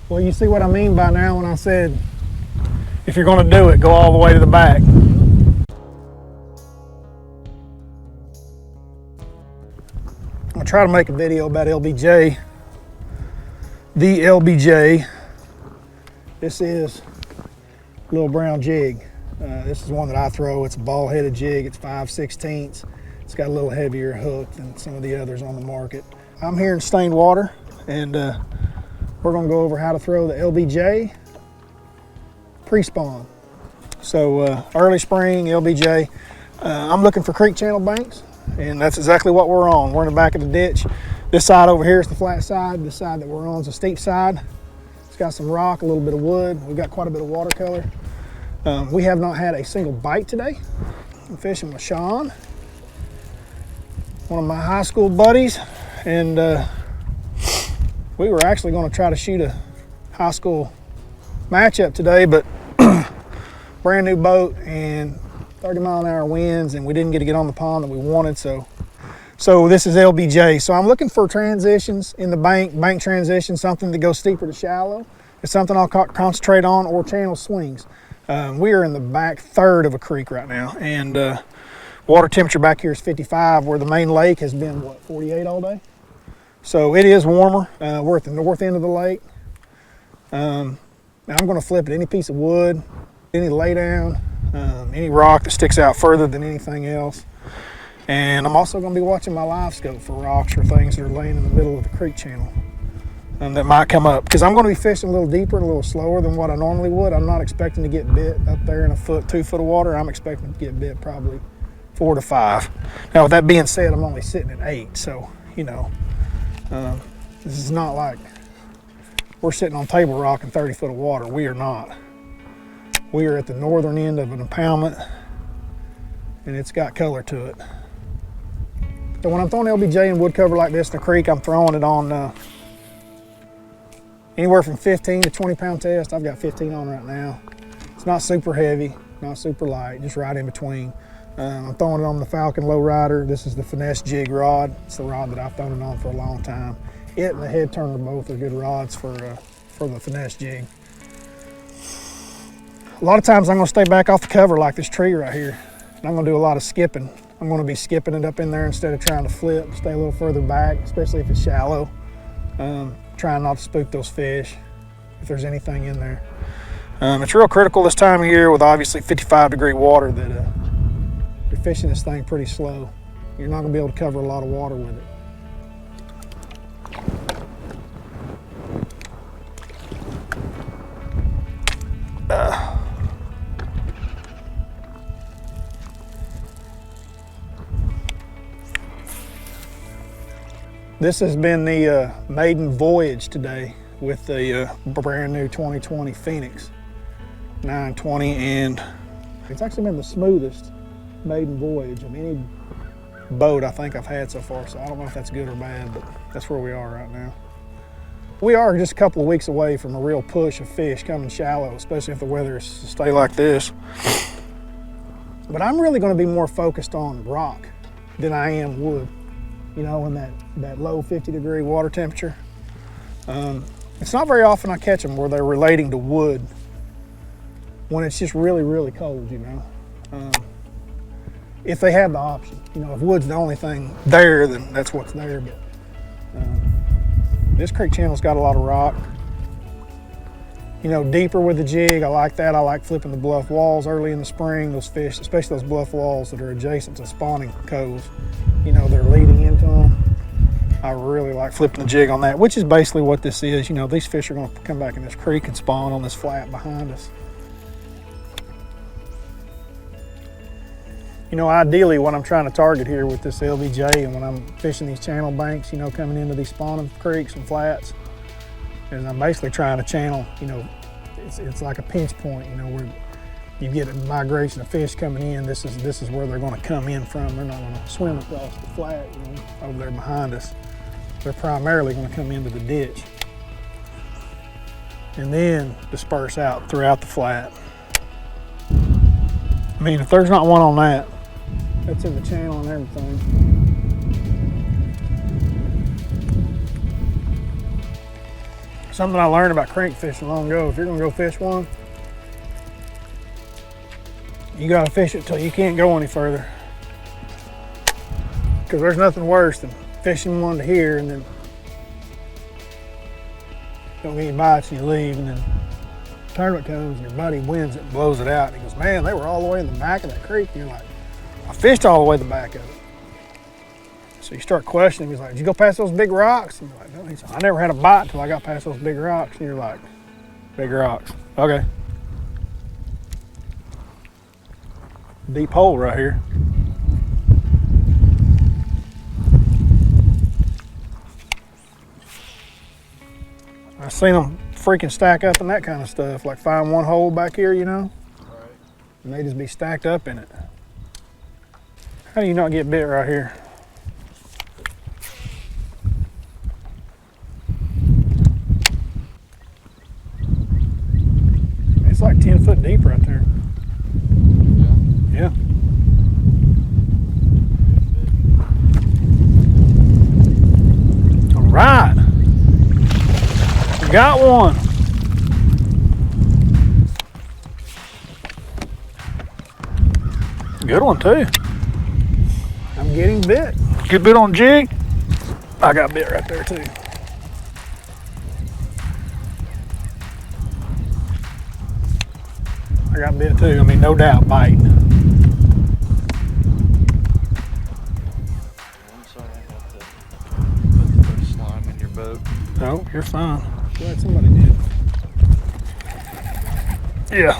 Well, you see what I mean by now when I said, if you're gonna do it, go all the way to the back. I'm gonna try to make a video about LBJ. The LBJ. This is a little brown jig. This is one that I throw. It's a ball-headed jig. It's 5/16. It's got a little heavier hook than some of the others on the market. I'm here in Stained Water, and we're gonna go over how to throw the LBJ Prespawn. So early spring LBJ. I'm looking for creek channel banks, and that's exactly what we're on. We're in the back of the ditch. This side over here is the flat side. This side that we're on is a steep side. It's got some rock, a little bit of wood. We've got quite a bit of watercolor. We have not had a single bite today. I'm fishing with Sean, one of my high school buddies, and we were actually going to try to shoot a high school matchup today, but brand new boat and 30-mile-an-hour winds, and we didn't get to get on the pond that we wanted. So this is LBJ. So I'm looking for transitions in the bank transition, something that goes steeper to shallow. It's something I'll concentrate on, or channel swings. We are in the back third of a creek right now, and water temperature back here is 55, where the main lake has been, what, 48 all day? So it is warmer. We're at the north end of the lake. Now I'm going to flip at any piece of wood, any laydown, any rock that sticks out further than anything else. And I'm also going to be watching my live scope for rocks or things that are laying in the middle of the creek channel that might come up, because I'm going to be fishing a little deeper and a little slower than what I normally would. I'm not expecting to get bit up there in 2 foot of water. I'm expecting to get bit probably 4 to 5. Now, with that being said, I'm only sitting at 8, so you know, this is not like we're sitting on table rock in 30 foot of water. We are not. We are at the northern end of an impoundment, and it's got color to it. So when I'm throwing LBJ in wood cover like this in the creek, I'm throwing it on anywhere from 15 to 20 pound test. I've got 15 on right now. It's not super heavy, not super light, just right in between. I'm throwing it on the Falcon Lowrider. This is the Finesse jig rod. It's the rod that I've thrown it on for a long time. It and the head turner both are good rods for the Finesse jig. A lot of times I'm going to stay back off the cover like this tree right here, and I'm going to do a lot of skipping. I'm going to be skipping it up in there instead of trying to flip, stay a little further back, especially if it's shallow. Trying not to spook those fish if there's anything in there. It's real critical this time of year with obviously 55-degree water that you're fishing this thing pretty slow. You're not going to be able to cover a lot of water with it. This has been the maiden voyage today with the brand new 2020 Phoenix 920, and it's actually been the smoothest maiden voyage of any boat I think I've had so far. So I don't know if that's good or bad, but that's where we are right now. We are just a couple of weeks away from a real push of fish coming shallow, especially if the weather is to stay like this. But I'm really going to be more focused on rock than I am wood. You know, in that low 50-degree water temperature. It's not very often I catch them where they're relating to wood when it's just really, really cold, you know. If they have the option. You know, if wood's the only thing there, then that's what's there. But this creek channel's got a lot of rock. You know, deeper with the jig, I like that. I like flipping the bluff walls early in the spring. Those fish, especially those bluff walls that are adjacent to spawning coves, you know, they're leading into them. I really like flipping the jig on that, which is basically what this is. You know, these fish are going to come back in this creek and spawn on this flat behind us. You know, ideally what I'm trying to target here with this LBJ and when I'm fishing these channel banks, you know, coming into these spawning creeks and flats, is I'm basically trying to channel, you know, it's like a pinch point, you know, where you get a migration of fish coming in. This is where they're going to come in from. They're not going to swim across the flat, you know, over there behind us. They're primarily going to come into the ditch and then disperse out throughout the flat. I mean, if there's not one on that, that's in the channel and everything. Something I learned about crank fishing long ago. If you're gonna go fish one, you gotta fish it till you can't go any further. Because there's nothing worse than fishing one to here and then don't get any bites and you leave, and then tournament comes and your buddy wins it and blows it out. And he goes, man, they were all the way in the back of that creek. And you're like, I fished all the way to the back of it. So you start questioning. He's like, did you go past those big rocks? And you're like, no. He's like, I never had a bite until I got past those big rocks. And you're like, big rocks. Okay. Deep hole right here. I've seen them freaking stack up in that kind of stuff. Like find one hole back here, you know? Right. And they just be stacked up in it. How do you not get bit right here? It's like 10 foot deep right there. Yeah. All right. We got one. Good one too. I'm getting bit. Good bit on jig. I got bit right there too. I got bit too. I mean, no doubt, bite. I'm sorry I have to put the slime in your boat. No, you're fine. Glad somebody did. Yeah.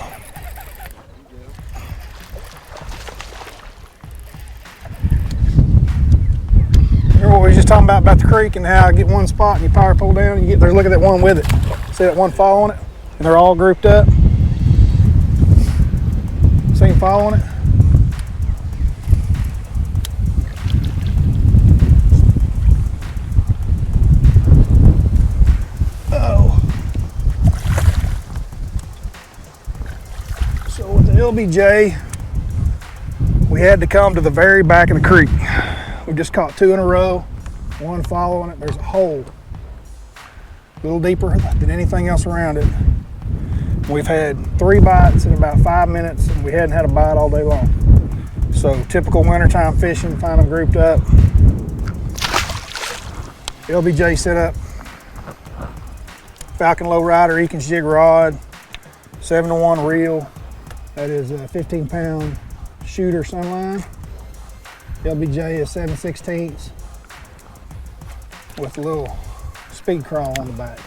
Remember what we were just talking about the creek and how I get one spot and you power pull down and you get there, look at that one with it. See that one following it? And they're all grouped up. See him following it? Oh. So with the LBJ, we had to come to the very back of the creek. We just caught two in a row, one following it. There's a hole, a little deeper than anything else around it. We've had 3 bites in about 5 minutes, and we hadn't had a bite all day long. So typical wintertime fishing, find them grouped up. LBJ set up, Falcon Low Rider, Eakins jig rod, 7-to-1 reel. That is a 15-pound shooter sunline. LBJ is 7/16 with a little speed crawl on the back.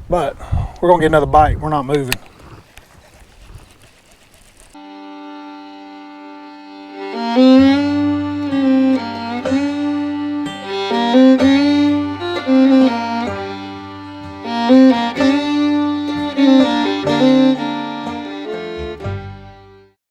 But we're gonna get another bite. We're not moving.